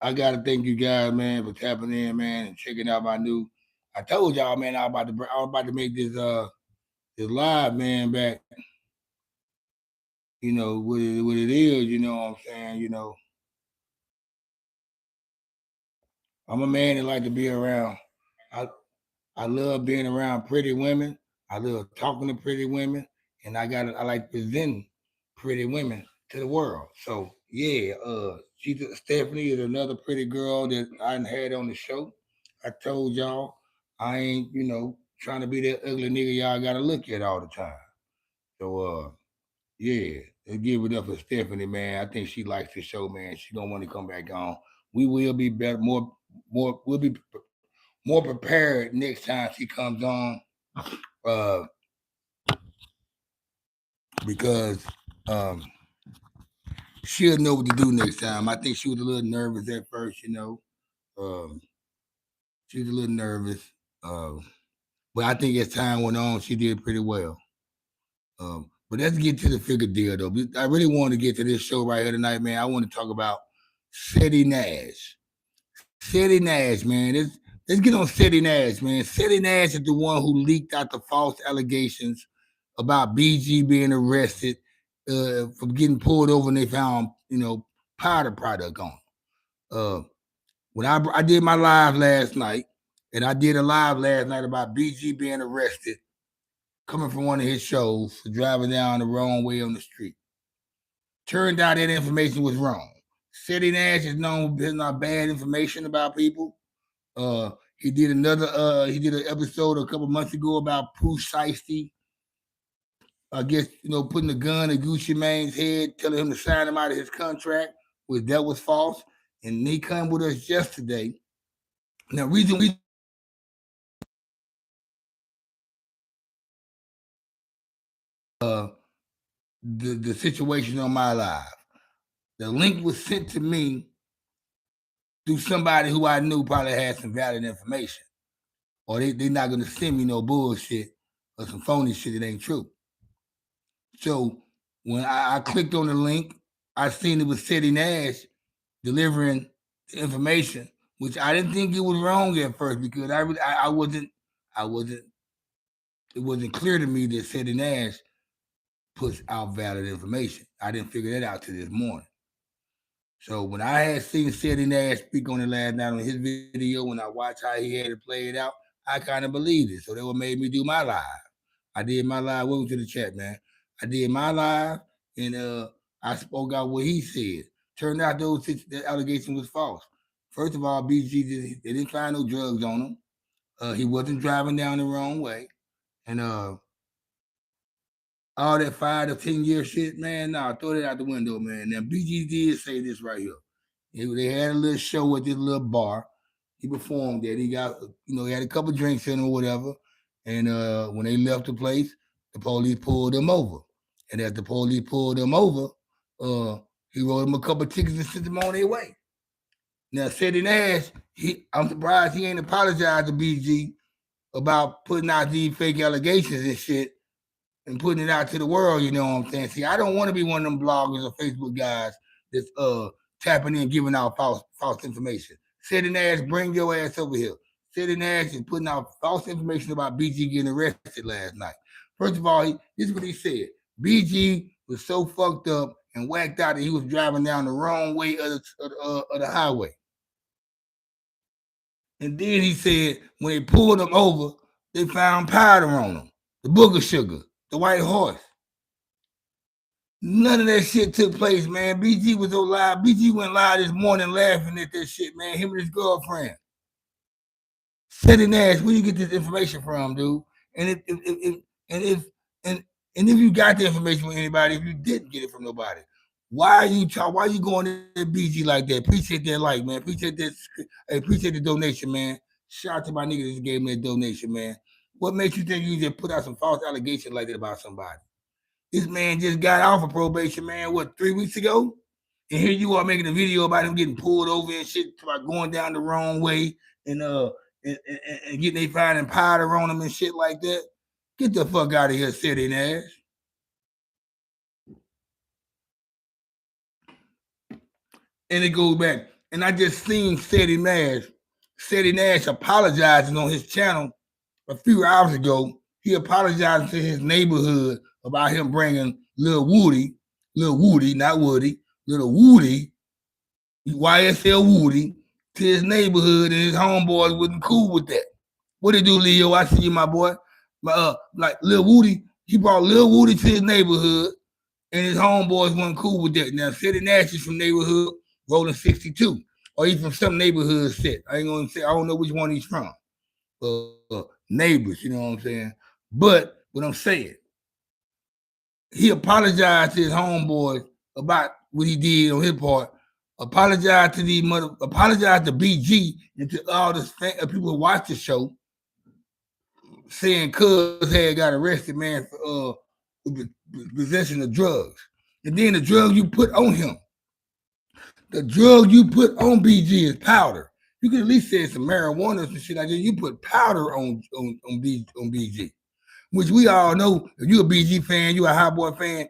I gotta thank you guys, man, for tapping in, man, and checking out my new. I told y'all, man, I was about to make this live, man, back. What it is. You know what I'm saying. I'm a man that like to be around. I I love being around pretty women. I love talking to pretty women, and I like presenting pretty women to the world. So yeah, Stephanie is another pretty girl that I done had on the show. I told y'all I ain't trying to be that ugly nigga y'all gotta look at all the time. So yeah, let's give it up for Stephanie, man. I think she likes the show, man. She don't want to come back on. We will be better, we'll be more prepared next time she comes on. Uh, because um, she'll know what to do next time. I think she was a little nervous at first. Um, she was a little nervous, uh, but I think as time went on, she did pretty well. But let's get to the figure deal, though. I really want to get to this show right here tonight, man. I want to talk about Ceddy Nash. Ceddy Nash, man. Let's get on Ceddy Nash, man. Ceddy Nash is the one who leaked out the false allegations about BG being arrested for getting pulled over and they found, powder product on. Uh, when I did my live last night, and I did a live last night about BG being arrested coming from one of his shows for driving down the wrong way on the street. Turned out that information was wrong. Ceddy Nash is known for not bad information about people. He did an episode a couple months ago about Pooh Shiesty. I guess, putting a gun in Gucci Mane's head, telling him to sign him out of his contract, which that was false. And he come with us yesterday. Now, reason we the situation on my live. The link was sent to me through somebody who I knew probably had some valid information. Or they not gonna send me no bullshit or some phony shit that ain't true. So when I clicked on the link, I seen it was Ceddy Nash delivering the information, which I didn't think it was wrong at first because I wasn't it wasn't clear to me that Ceddy Nash puts out valid information. I didn't figure that out till this morning. So when I had seen Ceddy Nash speak on it last night on his video, when I watched how he had it played out, I kind of believed it. So that what made me do my live. I did my live. Welcome to the chat, man. I did my live, and I spoke out what he said. Turned out that allegation was false. First of all, they didn't find no drugs on him. He wasn't driving down the wrong way, and all that 5 to 10 year shit, man. Nah, throw that out the window, man. Now BG did say this right here. They had a little show at this little bar. He performed there. He got, he had a couple drinks in him or whatever. And when they left the place, the police pulled him over. And as the police pulled him over, uh, he wrote him a couple tickets and sent them on their way. Now, Ceddy Nash, I'm surprised he ain't apologized to BG about putting out these fake allegations and shit and putting it out to the world, you know what I'm saying? See, I don't want to be one of them bloggers or Facebook guys that's tapping in, giving out false information. Ceddy Nash, bring your ass over here. Ceddy Nash is putting out false information about BG getting arrested last night. First of all, this is what he said. BG was so fucked up and whacked out that he was driving down the wrong way of the highway. And then he said when they pulled him over, they found powder on him, the booger sugar, the white horse. None of that shit took place, man. BG was on live. BG went live this morning laughing at that shit, man. Him and his girlfriend. Ceddy Nash, where you get this information from, dude? And if you got the information from anybody, if you didn't get it from nobody, why are you going to BG like that? Appreciate that like, man. Appreciate that. Hey, appreciate the donation, man. Shout out to my nigga that just gave me a donation, man. What makes you think you just put out some false allegations like that about somebody? This man just got off of probation, man, 3 weeks ago? And here you are making a video about him getting pulled over and shit, about going down the wrong way and and getting they finding powder on him and shit like that. Get the fuck out of here, Ceddy Nash. And it goes back. And I just seen Ceddy Nash apologizing on his channel a few hours ago. He apologized to his neighborhood about him bringing Lil Woody, not Woody, Little Woody, YSL Woody, to his neighborhood, and his homeboys wasn't cool with that. What did do, Leo? I see you, my boy. Like Lil Woody, he brought Lil Woody to his neighborhood, and his homeboys wasn't cool with that. Now, Ceddy Nash is from neighborhood rolling 62, or he's from some neighborhood set. I ain't gonna say I don't know which one he's from. Neighbors, you know what I'm saying? But what I'm saying, he apologized to his homeboys about what he did on his part. Apologized to apologized to BG and to all the people who watch the show, saying Cuz had got arrested, man, for possession of drugs. And then the drug you put on him, the drug you put on BG is powder. You could at least say some marijuana or some shit like that. You put powder on BG, which we all know. If you a BG fan, you a High Boy fan,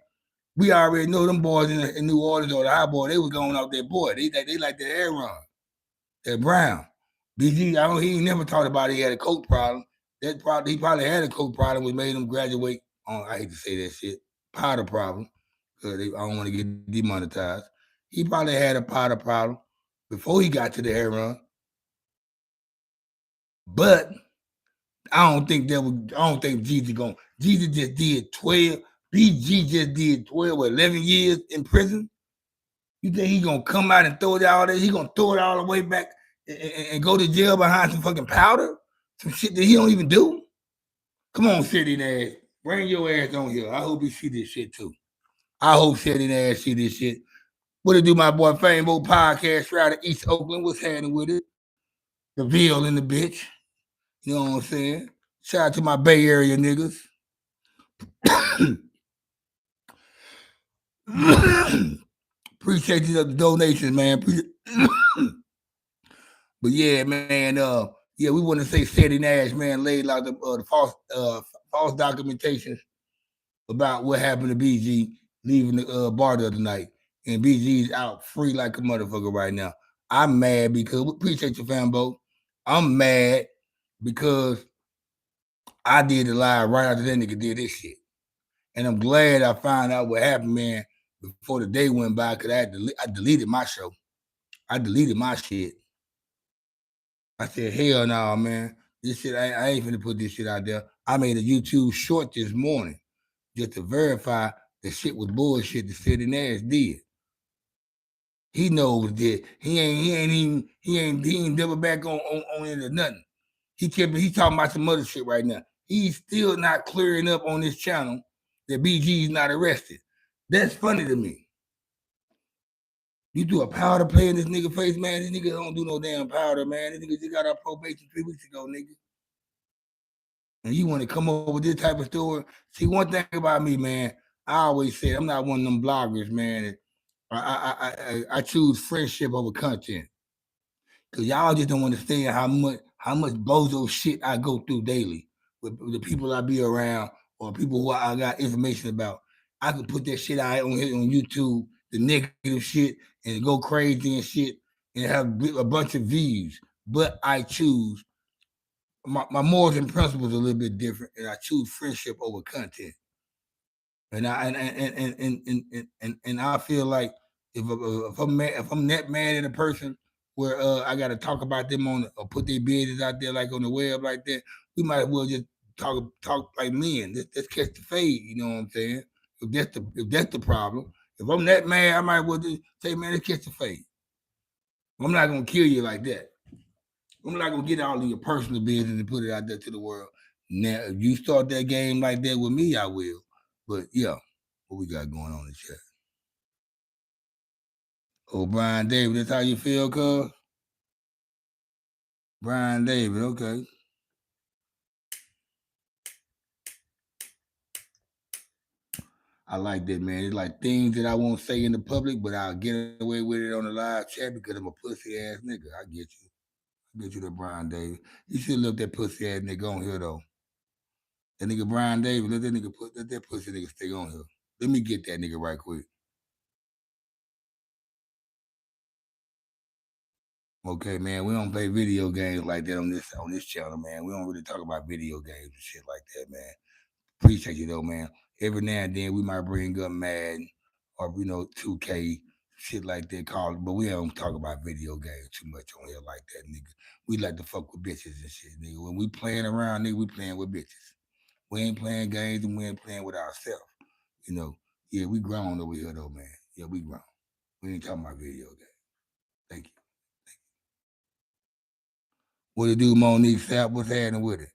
we already know them boys in New Orleans or the High Boy, they was going off their boy. They like their air run, that Brown. BG, he ain't never talked about he had a coke problem. He probably had a coke problem, which made him graduate on, I hate to say that shit, powder problem, because I don't want to get demonetized. He probably had a powder problem before he got to the air run. But I don't think Jeezy just did 12. BG just did 12 or 11 years in prison. You think he gonna come out and throw it all that? He gonna throw it all the way back and go to jail behind some fucking powder? Some shit that he don't even do? Come on, Ceddy Nash. Bring your ass on here. I hope you see this shit too. I hope Ceddy Nash see this shit. What it do, my boy? Famous podcast right out of East Oakland. What's happening with it? The Ville in the bitch. You know what I'm saying? Shout out to my Bay Area niggas. Appreciate the donations, man. But yeah, man. We want to say Ceddy Nash, man, laid out the false documentation about what happened to BG leaving the bar the other night, and BG's out free like a motherfucker right now. I'm mad because we appreciate your fanbo. I'm mad because I did the live right after that nigga did this shit, and I'm glad I found out what happened, man, before the day went by, because I deleted my show. I deleted my shit. I said, hell no, man. This shit, I ain't finna put this shit out there. I made a YouTube short this morning just to verify the shit was bullshit that Ceddy Nash did. He knows that he ain't double back on into nothing. He's talking about some other shit right now. He's still not clearing up on this channel that BG's not arrested. That's funny to me. You do a powder play in this nigga face, man. This nigga don't do no damn powder, man. This nigga just got out probation 3 weeks ago, nigga. And you want to come over with this type of story? See, one thing about me, man, I always say I'm not one of them bloggers, man. I choose friendship over content. Cause y'all just don't understand how much bozo shit I go through daily with the people I be around or people who I got information about. I could put that shit out on YouTube, the negative shit, and go crazy and shit, and have a bunch of views. But I choose my morals and principles are a little bit different, and I choose friendship over content. And I feel like if I'm that mad at a person where I got to talk about them or put their business out there like on the web like that, we might as well just talk like men. Let's catch the fade. You know what I'm saying? If that's the problem, if I'm that mad, I might as well just say, man, let's catch the fade. I'm not gonna kill you like that. I'm not gonna get all of your personal business and put it out there to the world. Now, if you start that game like that with me, I will. But yeah, what we got going on in the chat? Oh, Brian David, that's how you feel, cuz? Brian David, okay. I like that, man. It's like things that I won't say in the public, but I'll get away with it on the live chat because I'm a pussy ass nigga. I get you. I get you that Brian David. You should look that pussy ass nigga on here though. That nigga Brian David, let that pussy nigga stay on here. Let me get that nigga right quick. Okay, man, we don't play video games like that on this channel, man. We don't really talk about video games and shit like that, man. Appreciate you though, man. Every now and then we might bring up Madden or 2K, shit like that called, but we don't talk about video games too much on here like that, nigga. We like to fuck with bitches and shit, nigga. When we playing around, nigga, we playing with bitches. We ain't playing games and we ain't playing with ourselves. You know, yeah, we grown over here though, man. Yeah, we grown. We ain't talking about video games. Thank you. What it do, Monique Sapp? What's happening with it?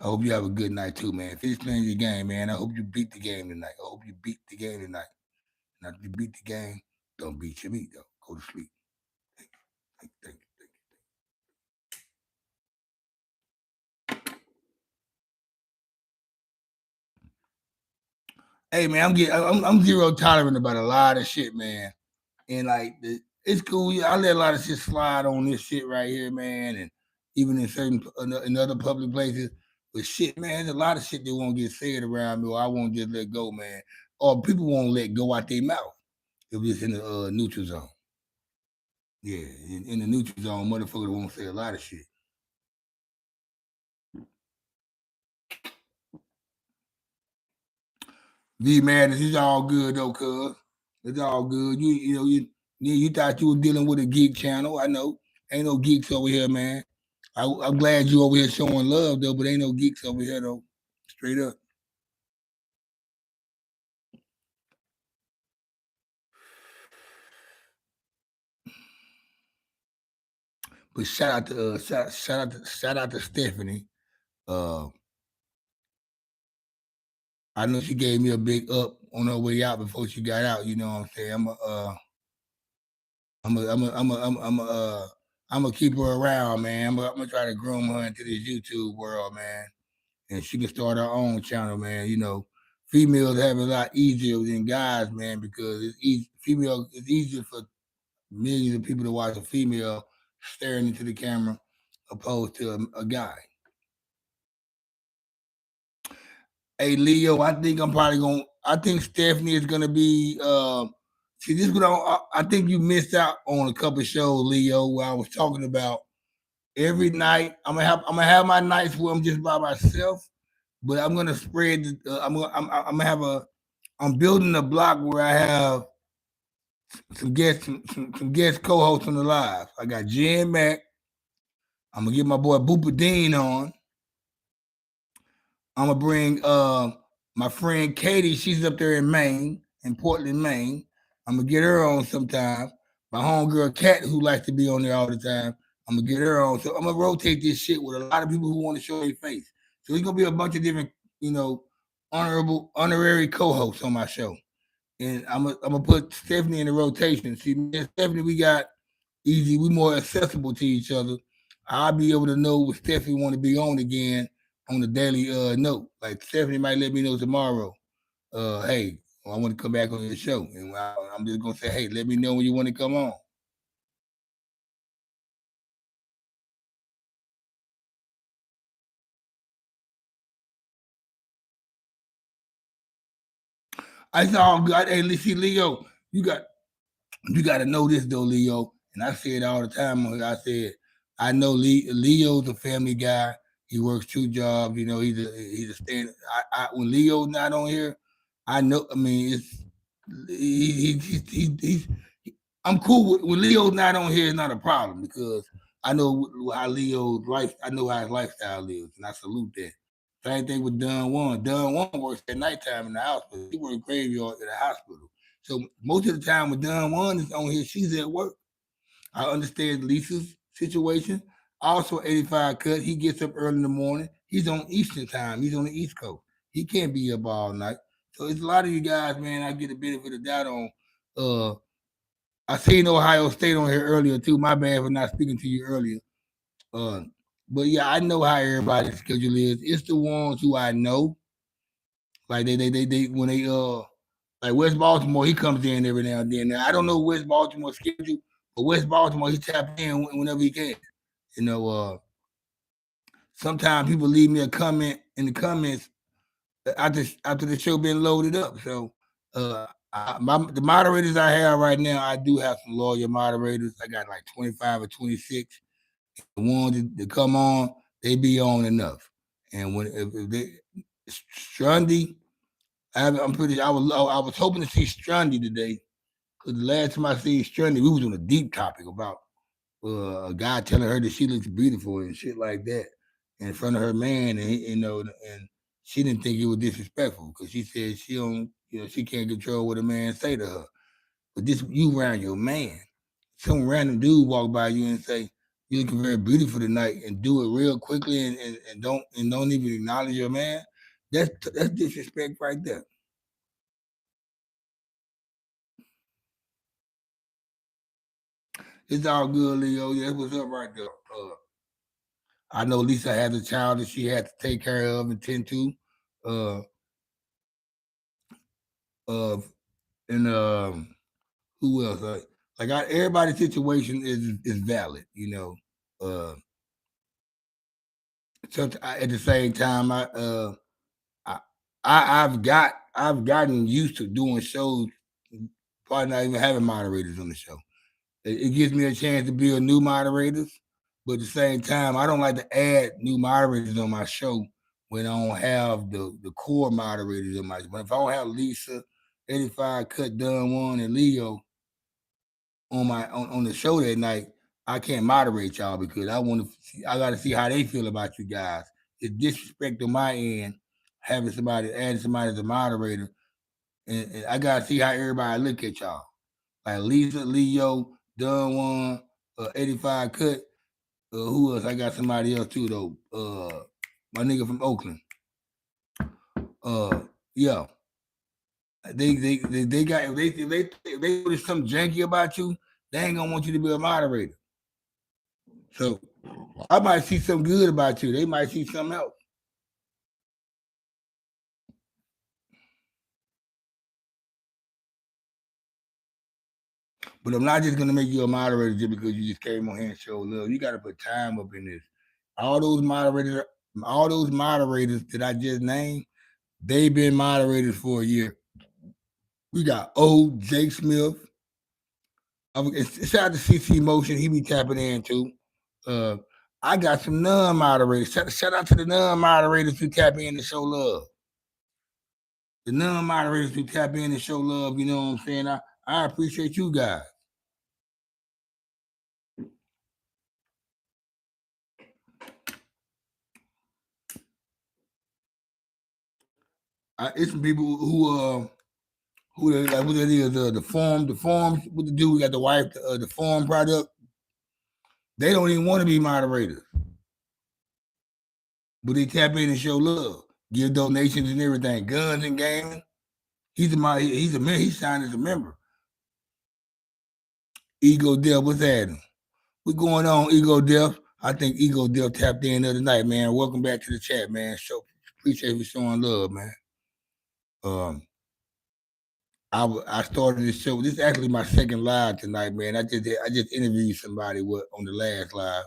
I hope you have a good night too, man. Finish playing your game, man. I hope you beat the game tonight. I hope you beat the game tonight. Not if you beat the game, don't beat your meat though. Go to sleep. Thank you. Thank you. Thank you. Hey man, I'm zero tolerant about a lot of shit, man. And like it's cool. I let a lot of shit slide on this shit right here, man. And even in certain in other public places, but shit, man, there's a lot of shit that won't get said around me, or I won't just let go, man. Or people won't let go out their mouth if it's in the neutral zone. Yeah, in the neutral zone, motherfuckers won't say a lot of shit. V man, this is all good though, cuz. It's all good. You thought you were dealing with a geek channel. I know. Ain't no geeks over here, man. I'm glad you over here showing love though, but ain't no geeks over here though. Straight up. But shout out to Stephanie. Uh, I know she gave me a big up on her way out before she got out. You know what I'm saying? I'm gonna keep her around, man. I'm gonna try to groom her into this YouTube world, man, and she can start her own channel, man. Females have it a lot easier than guys, man, because it's easy. It's easier for millions of people to watch a female staring into the camera opposed to a guy. Hey Leo, I think I'm probably gonna. I think Stephanie is gonna be. See, this what I think you missed out on a couple shows, Leo, where I was talking about every night. I'm gonna have my nights where I'm just by myself, but I'm gonna spread. I'm gonna have a. I'm building a block where I have some guest co-hosts on the live. I got Jen Mac. I'm gonna get my boy Boopa Dean on. I'm gonna bring my friend Katie. She's up there in Maine, in Portland, Maine. I'm gonna get her on sometime. My homegirl Kat, who likes to be on there all the time. I'm gonna get her on. So I'm gonna rotate this shit with a lot of people who want to show their face. So it's gonna be a bunch of different, honorary co-hosts on my show. And I'm gonna put Stephanie in the rotation. See, me and Stephanie, we got easy. We more accessible to each other. I'll be able to know what Stephanie want to be on again on the daily note. Like Stephanie might let me know tomorrow. Hey, I want to come back on the show, and I'm just gonna say, hey, let me know when you want to come on. I saw good. Hey, see, Leo, you got to know this though, Leo. And I say it all the time. I said, I know Leo's a family guy. He works two jobs. He's a stand. When Leo's not on here, I know. I mean, it's he's I'm cool with when Leo's not on here. It's not a problem because I know how Leo's life. I know how his lifestyle is, and I salute that. Same thing with Don Juan. Don Juan works at nighttime in the hospital. He works graveyard at the hospital. So most of the time when Don Juan is on here, she's at work. I understand Lisa's situation. Also, 85 cut. He gets up early in the morning. He's on Eastern time. He's on the East Coast. He can't be up all night. So it's a lot of you guys, man. I get the benefit of doubt on. Uh, I seen Ohio State on here earlier too. My bad for not speaking to you earlier. Uh, but yeah, I know how everybody's schedule is. It's the ones who I know. Like they when they like West Baltimore, he comes in every now and then. Now I don't know West Baltimore's schedule, but West Baltimore he taps in whenever he can. You know, sometimes people leave me a comment in the comments after the show been loaded up. So The moderators I have right now, I do have some loyal moderators. I got like 25 or 26. The ones that come on, they be on enough. And when if they Strundy, I'm pretty. I was hoping to see Strundy today because the last time I seen Strundy, we was on a deep topic about a guy telling her that she looks beautiful and shit like that in front of her man, and and she didn't think it was disrespectful because she said she don't, she can't control what a man say to her. But this, you around your man, some random dude walk by you and say you looking very beautiful tonight, and do it real quickly and don't even acknowledge your man. That's disrespect right there. It's all good, Leo. Yeah, that's what's up right there. I know Lisa has a child that she had to take care of and tend to. Uh, uh, and who else? Everybody's situation is valid, Uh, so at the same time, I, I've gotten used to doing shows, probably not even having moderators on the show. It gives me a chance to build new moderators, but at the same time, I don't like to add new moderators on my show when I don't have the core moderators on my show. But if I don't have Lisa, 85 Cut Done One, and Leo on the show that night, I can't moderate y'all because I got to see how they feel about you guys. It's disrespect on my end having adding somebody as a moderator, and I got to see how everybody look at y'all. Like Lisa, Leo, Done One, 85 Cut. Who else? I got somebody else too though. My nigga from Oakland. Yeah. They got if they notice something janky about you, they ain't gonna want you to be a moderator. So I might see something good about you. They might see something else. But I'm not just gonna make you a moderator just because you just came on here and showed love. You gotta put time up in this. All those moderators, all those moderators that I just named, they've been moderators for a year. We got old Jake Smith. Shout out to CC Motion. He be tapping in too. Uh, I got some non-moderators. Shout out to the non-moderators who tap in to show love. The non-moderators who tap in and show love. You know what I'm saying? I appreciate you guys. It's some people who like what it is the forms what to do. We got the wife the form product. They don't even want to be moderators, but they tap in and show love, give donations and everything, guns and gaming. He's signed as a member. Ego Death, what's happening? What's going on, Ego Death? I think Ego Death tapped in the other night, man. Welcome back to the chat, man. Appreciate you showing love, man. I started this show. This is actually my second live tonight, man. I just interviewed somebody on the last live.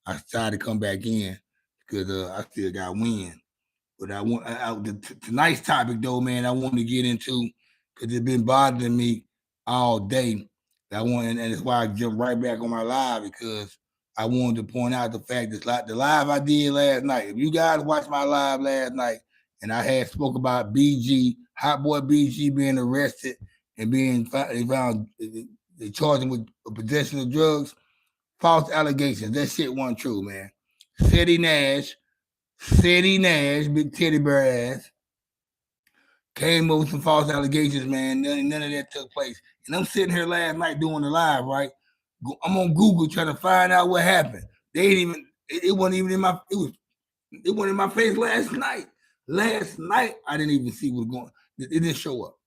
I decided to come back in because I still got wind. But tonight's topic though, man, I want to get into because it's been bothering me all day. And it's why I jumped right back on my live because I wanted to point out the fact that the live I did last night. If you guys watched my live last night, and I had spoke about BG, Hot Boy BG being arrested and being found, they charged him with possession of drugs, false allegations. That shit wasn't true, man. Ceddy Nash, big teddy bear ass, came up with some false allegations, man. None of that took place. And I'm sitting here last night doing the live, right? I'm on Google trying to find out what happened. They ain't even. It wasn't even in my. It wasn't in my face last night. Last night I didn't even see what's going. It didn't show up.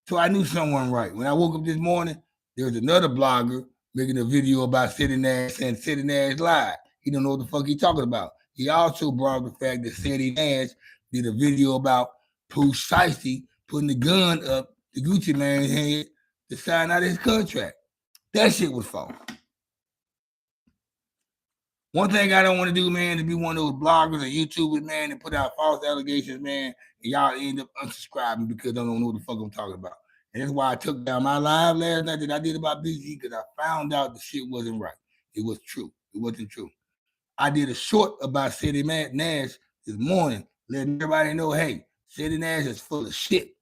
So I knew someone right. When I woke up this morning, there was another blogger making a video about Ceddy Nash and Ceddy Nash lied. He don't know what the fuck he talking about. He also brought up the fact that Ceddy Nash did a video about precisely putting the gun up the Gucci Mane's head to sign out his contract. That shit was false. One thing I don't want to do, man, is be one of those bloggers or YouTubers, man, that put out false allegations, man, and y'all end up unsubscribing because I don't know what the fuck I'm talking about. And that's why I took down my live last night that I did about BG because I found out the shit wasn't right. It was true. It wasn't true. I did a short about Ceddy Nash this morning, letting everybody know, hey, Ceddy Nash is full of shit.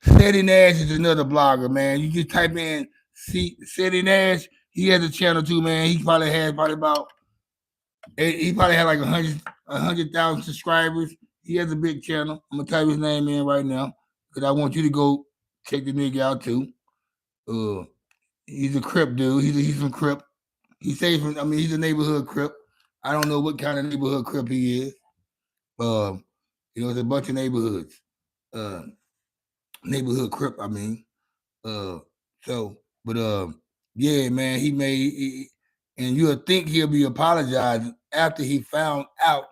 Ceddy Nash is another blogger, man. You just type in Ceddy Nash. He has a channel too, man. He probably about he probably had like 100,000 subscribers. He has a big channel. I'm gonna type his name in right now because I want you to go check the nigga out too. He's a Crip dude. He's from Crip. He's a neighborhood Crip. I don't know what kind of neighborhood Crip he is. It's a bunch of neighborhoods. Neighborhood Crip, I mean. Yeah, man, and you'll think he'll be apologizing after he found out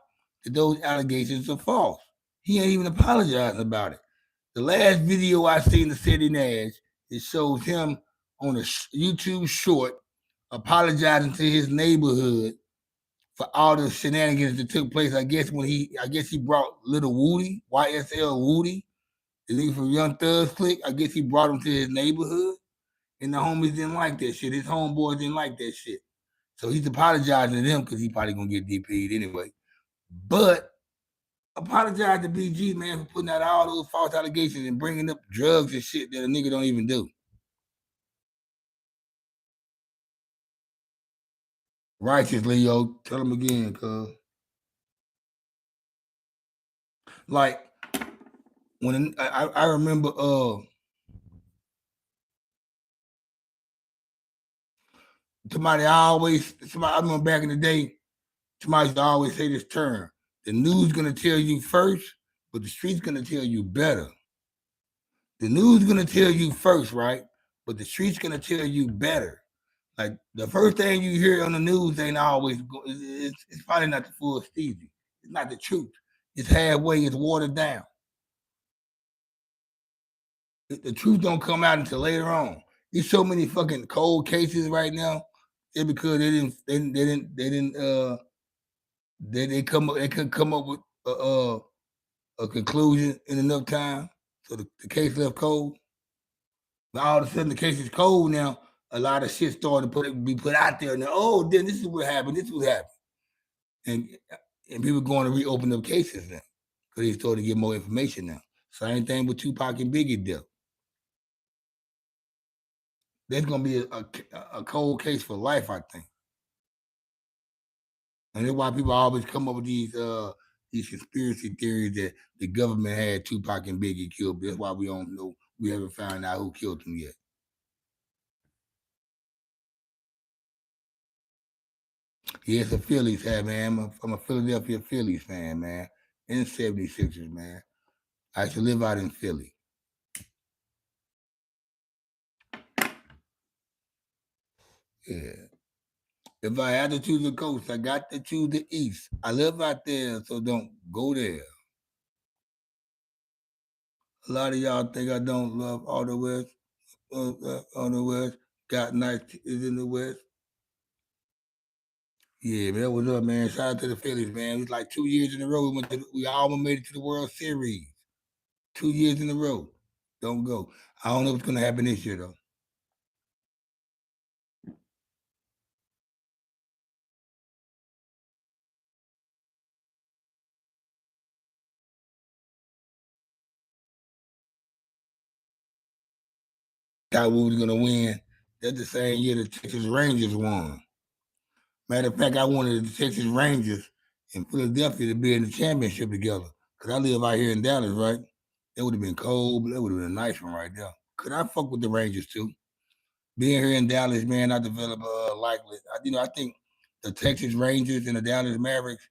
that those allegations are false. He ain't even apologizing about it. The last video I seen of Ceddy Nash, it shows him on a YouTube short apologizing to his neighborhood for all the shenanigans that took place. I guess he brought little Woody, YSL Woody, the nigga from Young Thug's clique. I guess he brought him to his neighborhood, and the homies didn't like that shit. His homeboys didn't like that shit. So he's apologizing to them because he probably gonna get DP'd anyway. But apologize to BG, man, for putting out all those false allegations and bringing up drugs and shit that a nigga don't even do. Righteous, Leo. Tell him again, cuz. Like, when I remember I remember back in the day, somebody used to always say this term: the news gonna tell you first, but the street's gonna tell you better. The news gonna tell you first, right? But the street's gonna tell you better. Like the first thing you hear on the news ain't always it's probably not the full Stevie. It's not the truth. It's halfway. It's watered down. The truth don't come out until later on. There's so many fucking cold cases right now. It's because they couldn't come up with a conclusion in enough time, so the case left cold. But all of a sudden the case is cold now. A lot of shit started to be put out there, and then this is what happened. This is what happened, and people going to reopen up cases now because they started to get more information now. Same thing with Tupac and Biggie deal. There's gonna be a cold case for life, I think, and that's why people always come up with these conspiracy theories that the government had Tupac and Biggie killed. That's why we don't know. We haven't found out who killed them yet. Yeah, it's a Phillies fan, man. I'm a Philadelphia Phillies fan, man. And 76ers, man. I used to live out in Philly. Yeah. If I had to choose the coast, I got to choose the East. I live out there, so don't go there. A lot of y'all think I don't love all the West. All the West. Got nice is in the West. Yeah, man, what's up, man? Shout out to the Phillies, man. It was like 2 years in a row. We almost made it to the World Series. 2 years in a row. Don't go. I don't know what's going to happen this year, though. Thought we was going to win. That's the same year the Texas Rangers won. Matter of fact, I wanted the Texas Rangers and Philadelphia to be in the championship together. Because I live out here in Dallas, right? It would have been cold, but it would have been a nice one right there. Could I fuck with the Rangers too? Being here in Dallas, man, I developed likely. I think the Texas Rangers and the Dallas Mavericks,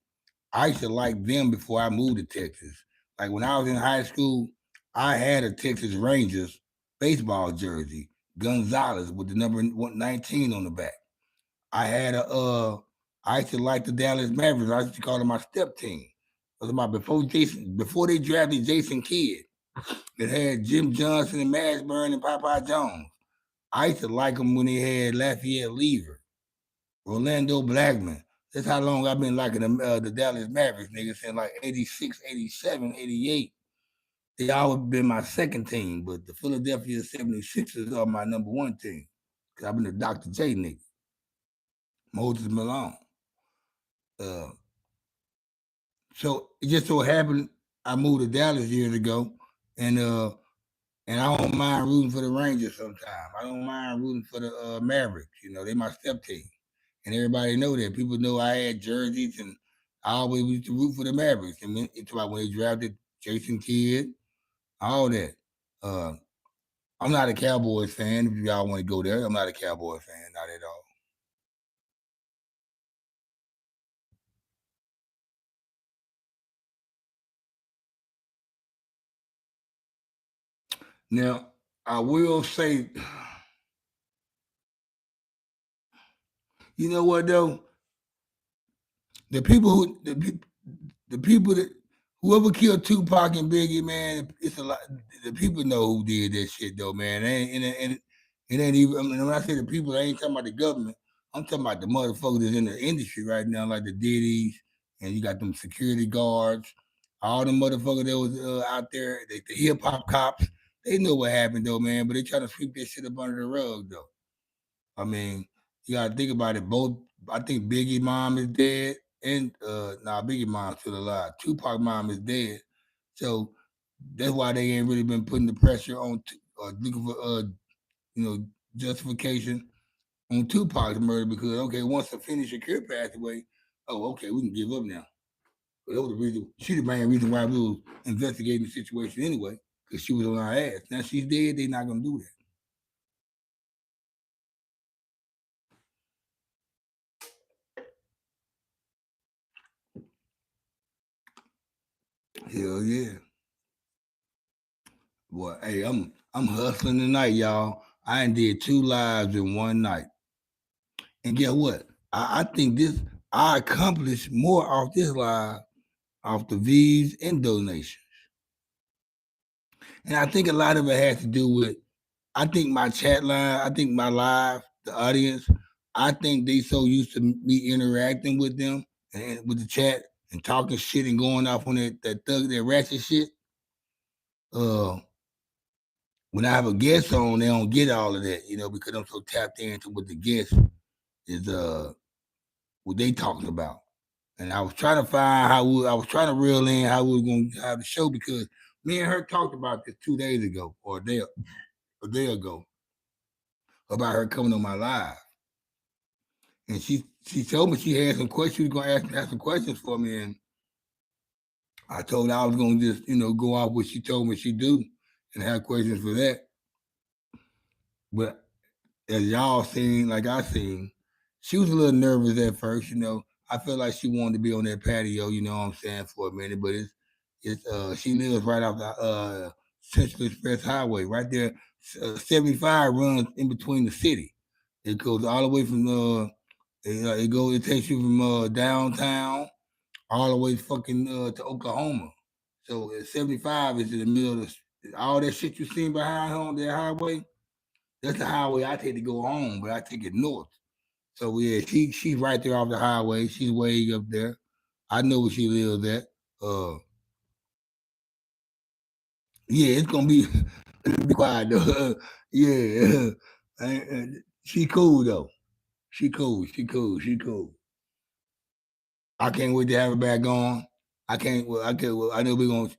I used to like them before I moved to Texas. Like when I was in high school, I had a Texas Rangers baseball jersey, Gonzalez, with the number 19 on the back. I used to like the Dallas Mavericks. I used to call them my step team. It was about before they drafted Jason Kidd. It had Jim Johnson and Mashburn and Popeye Jones. I used to like them when they had Lafayette Lever, Orlando Blackman, That's how long I've been liking the Dallas Mavericks, nigga, since like 86, 87, 88. They always been my second team, but the Philadelphia 76ers are my number one team. Cause I've been a Dr. J nigga, Moses Malone. Uh, so it just so happened I moved to Dallas years ago, and uh, and I don't mind rooting for the Rangers sometimes. I don't mind rooting for the Mavericks. You know, they my step team, and everybody know that. People know I had jerseys, and I always used to root for the Mavericks. And it's about when they drafted Jason Kidd, all that. Uh, I'm not a Cowboys fan. If y'all want to go there, I'm not a Cowboys fan, not at all. Now, I will say, you know what though? The people that whoever killed Tupac and Biggie, man, it's a lot. The people know who did that shit though, man. And it ain't even. I mean, when I say the people, I ain't talking about the government. I'm talking about the motherfuckers that's in the industry right now, like the Diddy's, and you got them security guards, all the motherfuckers that was out there, the hip hop cops. They know what happened though, man, but they trying to sweep that shit up under the rug though. I mean, you gotta think about it. Both, I think Biggie mom is dead, and Biggie mom's still alive. Tupac mom is dead, so that's why they ain't really been putting the pressure on looking for you know justification on Tupac's murder because okay, once the Finisher Secure passed away, oh okay, we can give up now. But that was the reason. She the main reason why we was investigating the situation anyway, because she was on our ass. Now she's dead, they not gonna do that. Hell yeah. Boy, hey, I'm hustling tonight, y'all. I done did two lives in one night. And guess what? I think this I accomplished more off this live, off the views and donations. And I think a lot of it has to do with I think my chat line, I think my live, the audience, I think they so used to me interacting with them and with the chat and talking shit and going off on that ratchet shit. Uh when I have a guest on, they don't get all of that, because I'm so tapped into what the guest is what they talking about. And I was trying to find I was trying to reel in how we were gonna have the show because me and her talked about this 2 days ago or a day ago about her coming on my live. And she told me she had some questions, she was gonna ask some questions for me. And I told her I was gonna just, go off what she told me she do and have questions for that. But as y'all seen, like I seen, she was a little nervous at first. I felt like she wanted to be on that patio, you know what I'm saying, for a minute. But it's she lives right off the Central Express Highway, right there. 75 runs in between the city. It goes all the way from it takes you from downtown all the way fucking to Oklahoma. So 75 is in the middle of all that shit you seen behind her on that highway. That's the highway I take to go home, but I take it north. So yeah, she's right there off the highway. She's way up there. I know where she lives at. Yeah, it's gonna be be quiet though. Yeah, she cool though. She cool. She cool. She cool. I can't wait to have her back on. I can't. Well, I can't. Well, I know we're gonna.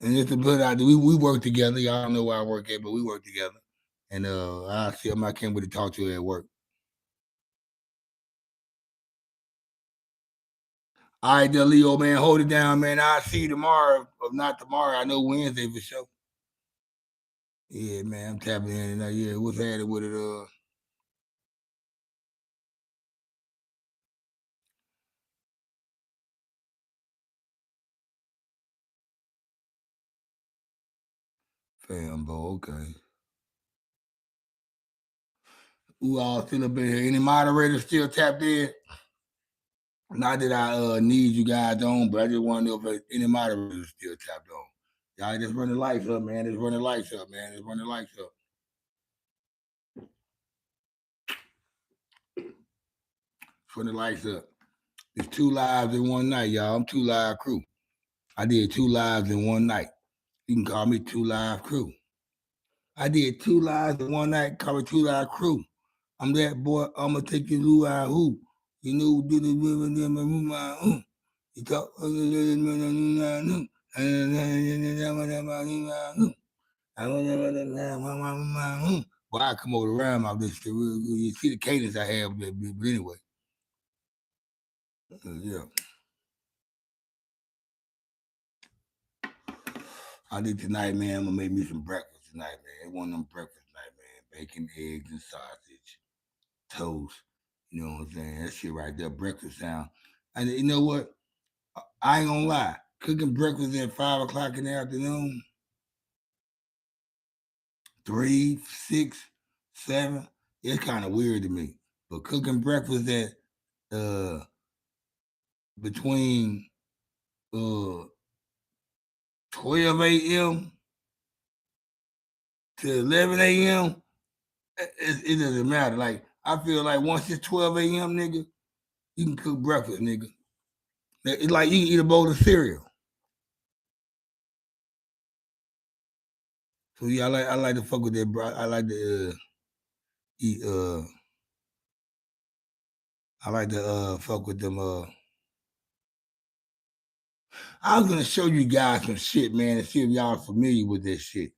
And just to put it out, we work together. Y'all know where I work at, but we work together. And I see him. I can't wait to talk to her at work. All right, there, Leo, man, hold it down, man. I'll see you tomorrow. If not tomorrow, I know Wednesday for sure. Yeah, man, I'm tapping in. And, yeah, what's happening with it? Fambo, okay. Who all still up in here? Any moderators still tapped in? Not that I need you guys on, but I just want to know if any moderators still tapped on. Y'all just run the lights up, man. Just run the lights up, man. Just run the lights up. Turn the lights up. It's 2 lives in one night, y'all. I'm 2 Live Crew. I did 2 lives in one night. You can call me 2 Live Crew. I did 2 lives in one night. Call me 2 Live Crew. I'm that boy. I'ma take you who I who. You know, do the who I who. You talk. Well, I come over the rhyme out this. You see the cadence I have, but anyway, yeah. I did tonight, man. I'm gonna make me some breakfast tonight, man. One of them breakfast night, man. Bacon, eggs, and sausage, toast. You know what I'm saying? That shit right there, breakfast sound. And you know what? I ain't gonna lie. Cooking breakfast at 5 o'clock in the afternoon, 3, 6, 7, it's kind of weird to me. But cooking breakfast at between uh 12 a.m. to 11 a.m., it doesn't matter. Like I feel like once it's 12 a.m., nigga, you can cook breakfast, nigga. It's like you can eat a bowl of cereal. So yeah, I like to fuck with that, bro. I like to eat. I like to fuck with them. I was gonna show you guys some shit, man, and see if y'all familiar with this shit.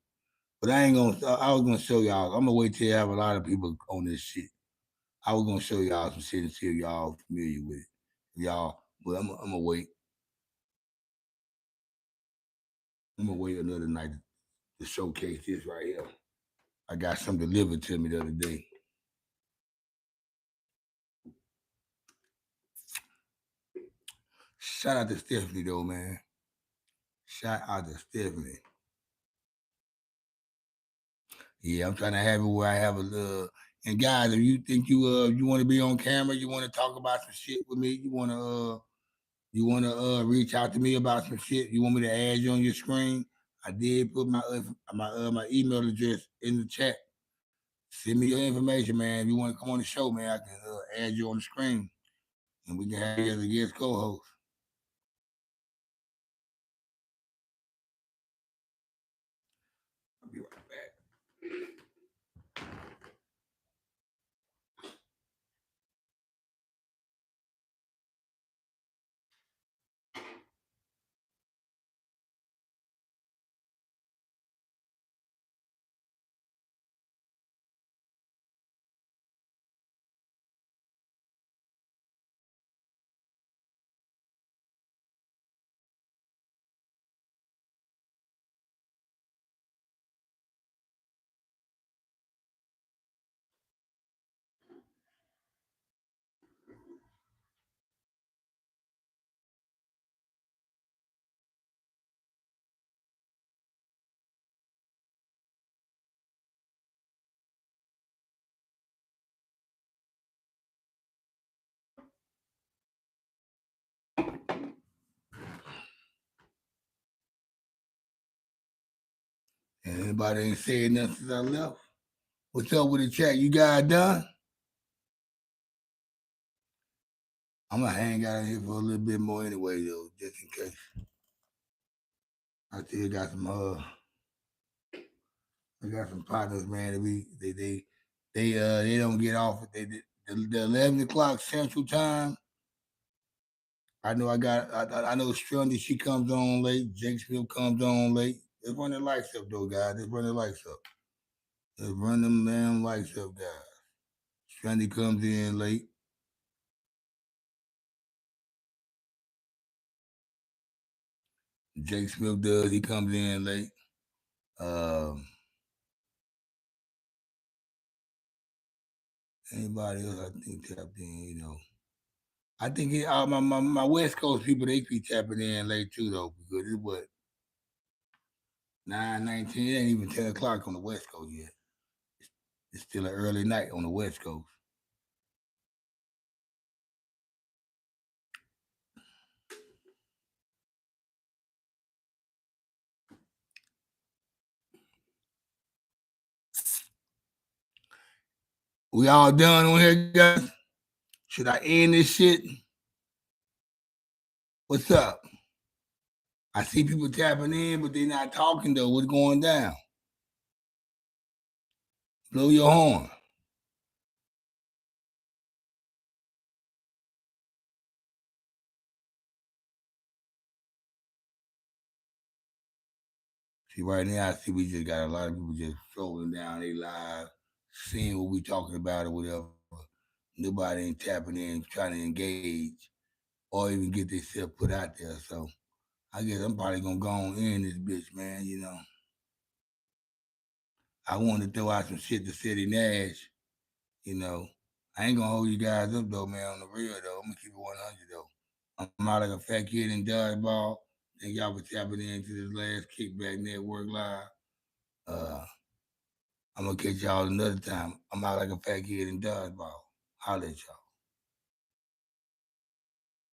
But I ain't gonna. I was gonna show y'all. I'm gonna wait till you have a lot of people on this shit. I was gonna show y'all some shit and see if y'all familiar with it. Y'all, but I'm gonna wait. I'm gonna wait another night to showcase this right here. I got something delivered to me the other day. Shout out to Stephanie though, man. Shout out to Stephanie. Yeah, I'm trying to have it where I have a little. And guys, if you think you want to be on camera, you want to talk about some shit with me, you wanna reach out to me about some shit, you want me to add you on your screen, I did put my email address in the chat. Send me your information, man. If you want to come on the show, man, I can add you on the screen, and we can have you as a guest co-host. I'll be right back. And anybody ain't saying nothing since I left. What's up with the chat? You guys done? I'm gonna hang out here for a little bit more anyway, though, just in case. I still got I got some partners, man. That they don't get off. The 11 o'clock Central Time. I know I know Strundy, she comes on late. Jakesville comes on late. Let's run the lights up though, guys. Let's run the lights up. Let's run them damn lights up, guys. Strundy comes in late. Jake Smith does. He comes in late. Um, Anybody else I think tapped in. I think my West Coast people, they be tapping in late too though, because it's what 9:19. It ain't even 10 o'clock on the West Coast yet. It's still an early night on the West Coast. We all done on here, guys. Should I end this shit? What's up? I see people tapping in, but they're not talking though. What's going down? Blow your horn. See, right now, I see we just got a lot of people just scrolling down they live, seeing what we talking about or whatever. Nobody ain't tapping in, trying to engage or even get themselves put out there. So I guess I'm probably gonna go on in this bitch, man. You know, I wanted to throw out some shit to Ceddy Nash. You know, I ain't gonna hold you guys up though, man. On the real though, I'm gonna keep it 100 though. I'm out like a fat kid in dodgeball. Thank y'all for tapping into this last Kickback Network live. Uh, I'm gonna catch y'all another time. I'm out like a fat kid in dodgeball. Holla at y'all.